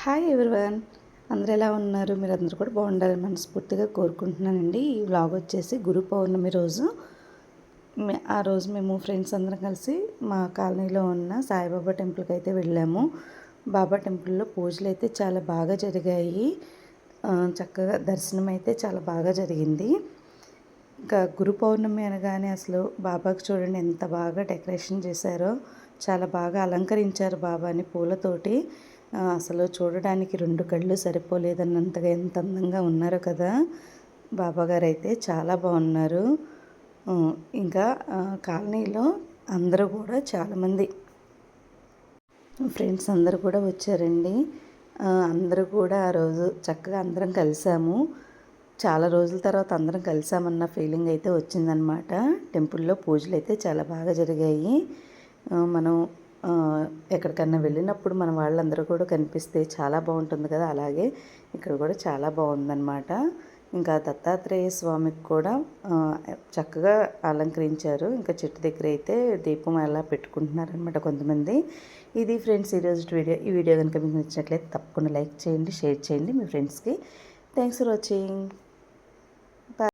Hi everyone, అందరూ ఎలా ఉన్నారు? మీరందరూ కూడా బాగుండాలని మనస్ఫూర్తిగా కోరుకుంటున్నానండి. ఈ వ్లాగ్ వచ్చేసి గురు పౌర్ణమి రోజు. ఆ రోజు మేము ఫ్రెండ్స్ అందరం కలిసి మా కాలనీలో ఉన్న సాయిబాబా టెంపుల్కి అయితే వెళ్ళాము. బాబా టెంపుల్లో పూజలు అయితే చాలా బాగా జరిగాయి. చక్కగా దర్శనం అయితే చాలా బాగా జరిగింది. ఇంకా గురు పౌర్ణమి అనగానే అసలు బాబాకి చూడండి ఎంత బాగా డెకరేషన్ చేశారో. చాలా బాగా అలంకరించారు బాబాని పూలతోటి. అసలు చూడడానికి రెండు కళ్ళు సరిపోలేదన్నంతగా ఎంత అందంగా ఉన్నారో కదా. బాబాగారు అయితే చాలా బాగున్నారు. ఇంకా కాలనీలో అందరూ కూడా చాలామంది ఫ్రెండ్స్ అందరూ కూడా వచ్చారండి. అందరూ కూడా ఆ రోజు చక్కగా అందరం కలిసాము. చాలా రోజుల తర్వాత అందరం కలిసామన్న ఫీలింగ్ అయితే వచ్చిందనమాట. టెంపుల్లో పూజలు అయితే చాలా బాగా జరిగాయి. మనం ఎక్కడికన్నా వెళ్ళినప్పుడు మన వాళ్ళందరూ కూడా కనిపిస్తే చాలా బాగుంటుంది కదా. అలాగే ఇక్కడ కూడా చాలా బాగుందన్నమాట. ఇంకా దత్తాత్రేయ స్వామికి కూడా చక్కగా అలంకరించారు. ఇంకా చెట్టు దగ్గర అయితే దీపం ఎలా పెట్టుకుంటున్నారనమాట కొంతమంది. ఇది ఫ్రెండ్స్ ఈరోజు వీడియో. ఈ వీడియో కనుక మీకు నచ్చినట్లయితే తప్పకుండా లైక్ చేయండి, షేర్ చేయండి మీ ఫ్రెండ్స్కి. Thanks for watching.